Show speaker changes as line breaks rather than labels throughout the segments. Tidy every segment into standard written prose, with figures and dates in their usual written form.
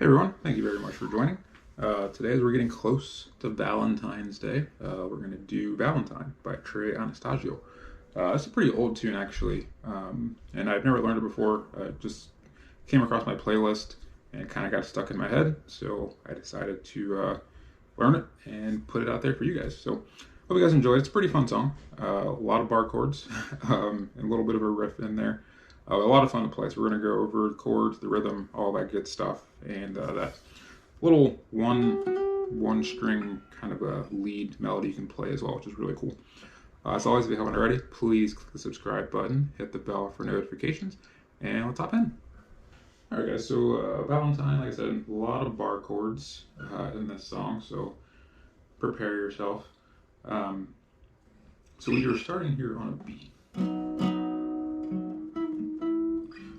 Hey everyone, thank you very much for joining. Today, as we're getting close to Valentine's Day, we're going to do Valentine by Trey Anastasio. It's a pretty old tune actually, and I've never learned it before. It just came across my playlist and kind of got stuck in my head, so I decided to learn it and put it out there for you guys. So, hope you guys enjoy it. It's a pretty fun song. A lot of bar chords, and a little bit of a riff in there. A lot of fun to play. So we're going to go over the chords, the rhythm, all that good stuff, and that little one string kind of a lead melody you can play as well, which is really cool. As always, if you haven't already, please click the subscribe button, hit the bell for notifications, and let's hop in. Alright guys, so Valentine, like I said, a lot of bar chords in this song, so prepare yourself. So we are starting here on a B.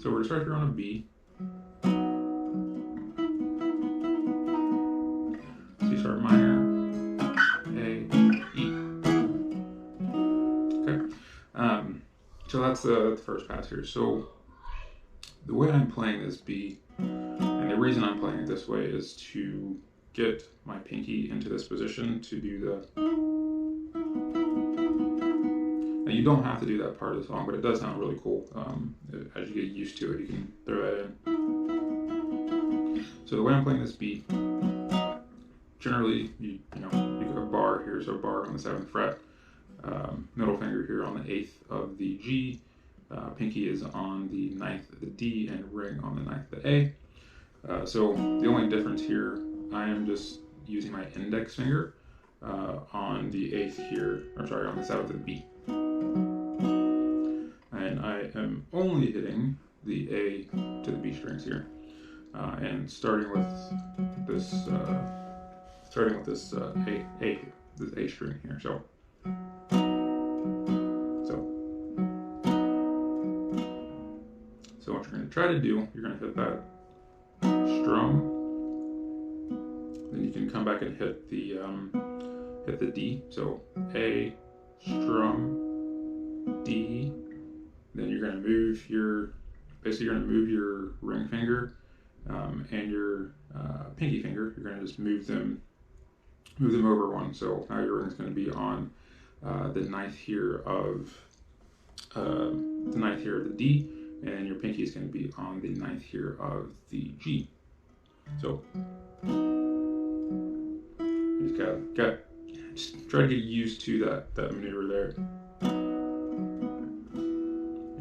So we're going to start here on a B. C sharp minor, A, E. Okay. So that's the first pass here. So the way I'm playing this B, and the reason I'm playing it this way is to get my pinky into this position to do the. Now you don't have to do that part of the song, but it does sound really cool. As you get used to it, you can throw that in. So the way I'm playing this B, generally, you go bar, here's a bar on the 7th fret, middle finger here on the 8th of the G, pinky is on the 9th of the D, and ring on the 9th of the A. So the only difference here, I am just using my index finger on the 8th here, on the 7th of the B. And I am only hitting the A to the B strings here, and starting with this A string here. So what you're going to try to do, you're going to hit that strum, then you can come back and hit the D. So A, strum, D. Then you're going to move your ring finger and your pinky finger. You're going to just move them over one. So now your ring's going to be on the 9th here of the D, and your pinky is going to be on the 9th here of the G. So you just try to get used to that maneuver there.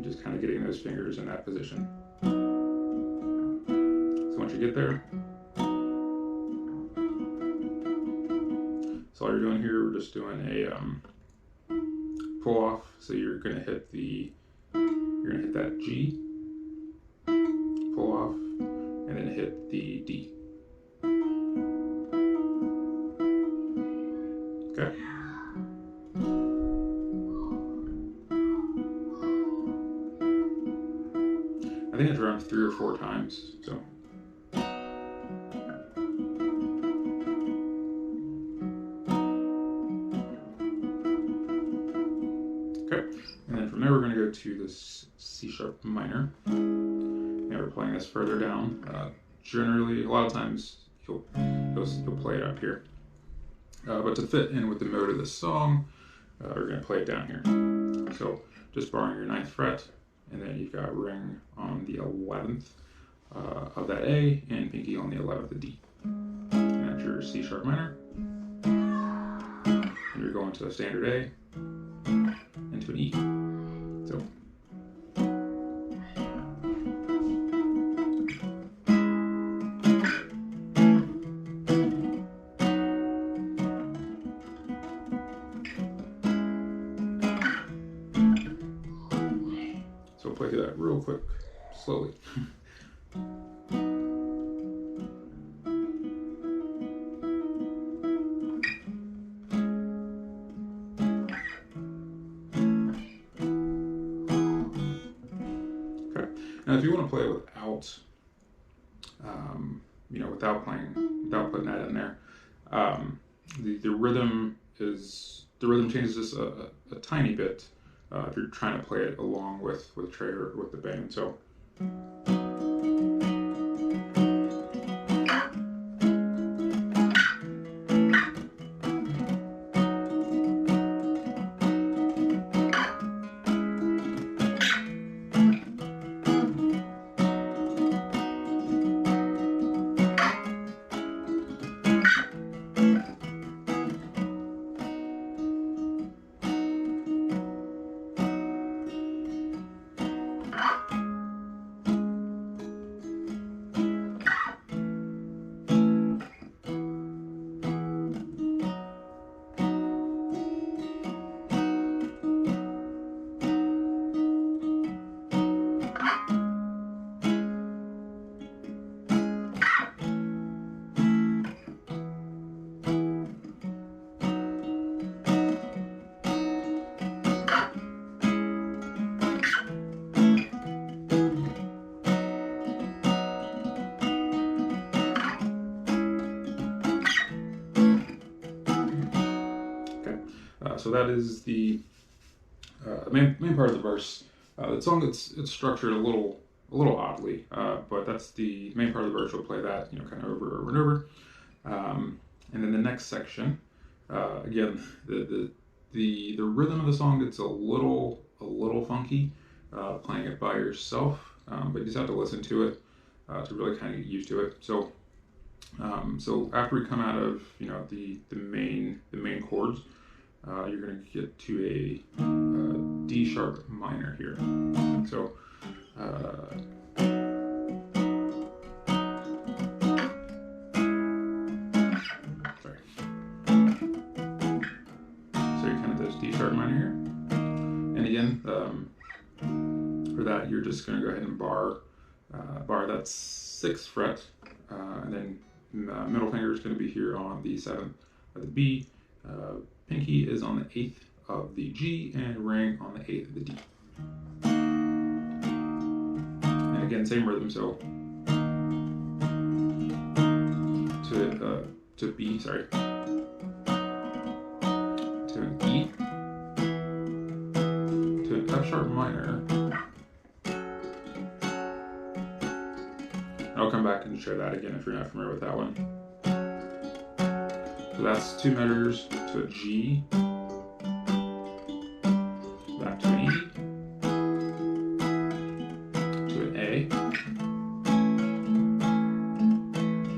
Just kind of getting those fingers in that position. So once you get there, so all you're doing here, we're just doing a pull off. So you're gonna hit that G, pull off, and then hit the D. Okay. I think it's around 3 or 4 times, so. Okay, and then from there we're going to go to this C sharp minor, and we're playing this further down. Generally, a lot of times you'll play it up here, but to fit in with the mode of the song, we're going to play it down here. So just barring your 9th fret. And then you've got ring on the 11th of that A, and pinky on the 11th of the D. And that's your C sharp minor. And you're going to a standard A into an E. So. So we'll play through that real quick, slowly. Okay. Now, if you want to play it without, without putting that in there, the rhythm changes just a tiny bit. If you're trying to play it along with Trey or with the band. So So that is the main part of the verse. The song it's structured a little oddly, but that's the main part of the verse. We'll play that kind of over and over. And then the next section, again, the rhythm of the song gets a little funky, playing it by yourself, but you just have to listen to it to really kind of get used to it. So after we come out of the main chords, you're going to get to a D sharp minor here. So sorry. So you're kind of this D sharp minor here, and again, for that you're just going to go ahead and bar that 6th fret, and then middle finger is going to be here on the 7th of the B. Pinky is on the 8th of the G, and ring on the 8th of the D. And again, same rhythm. So to B, sorry, to an E, to an F sharp minor. I'll come back and share that again if you're not familiar with that one. So that's 2 measures to a G, back to an E, to an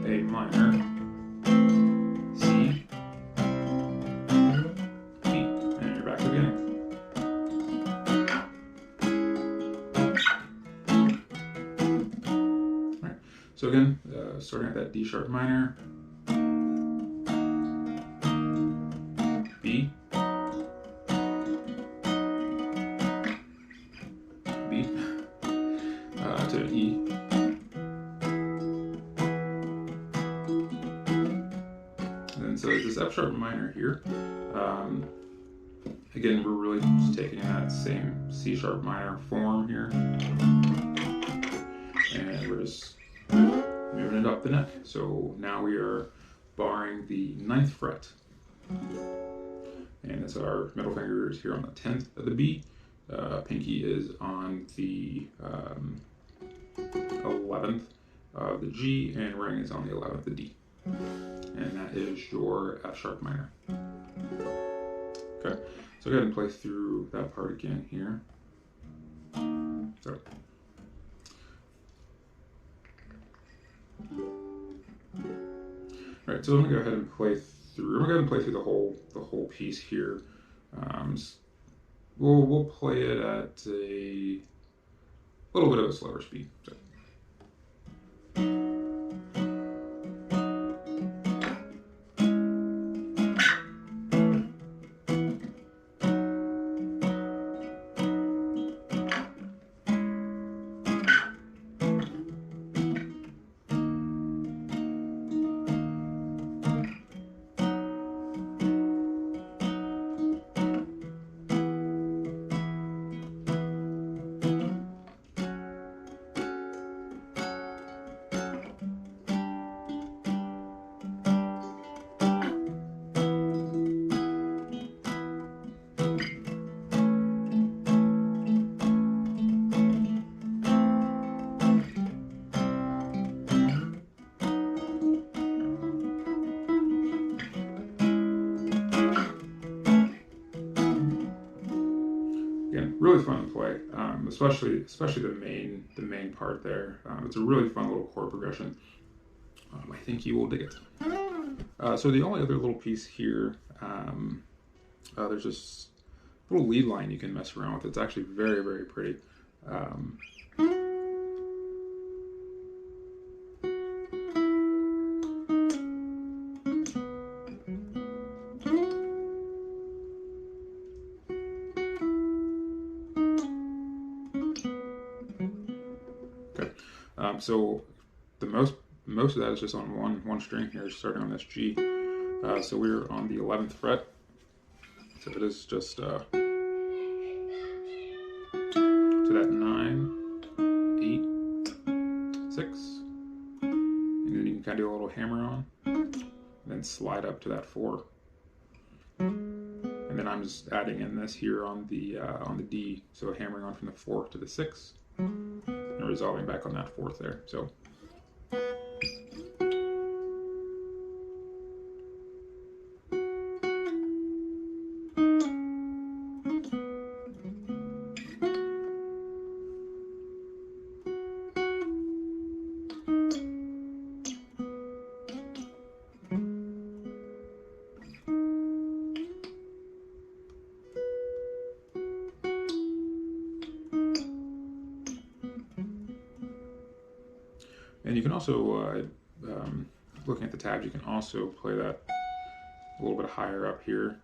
A minor, C, B, and you're back to the beginning. All right. So again, starting at that D sharp minor, B, B, to an E, and then so this F sharp minor here. Again, we're really just taking that same C sharp minor form here, and we're just moving it up the neck. So now we are barring the 9th fret. And it's our middle finger is here on the 10th of the B. Pinky is on the 11th of the G, and ring is on the 11th of the D. And that is your F sharp minor. Okay, so go ahead and play through that part again here. So. All right, so I'm gonna go ahead and play through. I'm going to play through the whole piece here. We'll play it at a little bit of a slower speed. So. especially the main part there. It's a really fun little chord progression. I think you will dig it. So the only other little piece here, there's this little lead line you can mess around with. It's actually very, very pretty. Okay, so the most of that is just on one string here, starting on this G. So we're on the 11th fret. So it is just to that 9, 8, 6, and then you can kind of do a little hammer on, and then slide up to that 4, and then I'm just adding in this here on the D, so hammering on from the 4 to the 6, and resolving back on that 4th there. So. And you can also, looking at the tabs, you can also play that a little bit higher up here.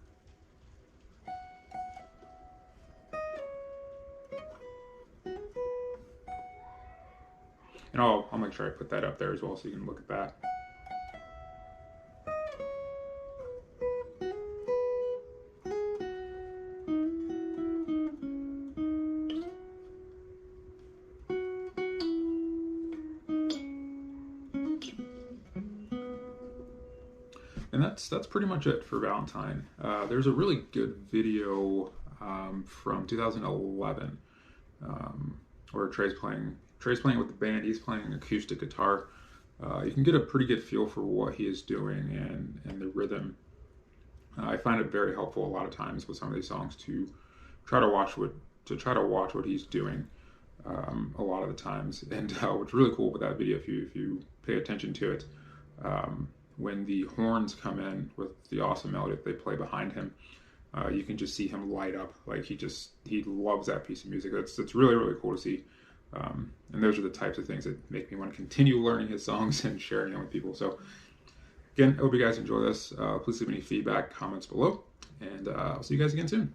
And I'll make sure I put that up there as well so you can look at that. And that's pretty much it for Valentine. There's a really good video from 2011 where Trey's playing with the band. He's playing acoustic guitar. You can get a pretty good feel for what he is doing and the rhythm. I find it very helpful a lot of times with some of these songs to try to watch what he's doing a lot of the times. And what's really cool with that video, if you pay attention to it, when the horns come in with the awesome melody that they play behind him, you can just see him light up. Like he loves that piece of music. It's really, really cool to see. And those are the types of things that make me want to continue learning his songs and sharing them with people. So again, I hope you guys enjoy this. Please leave any feedback, comments below, and I'll see you guys again soon.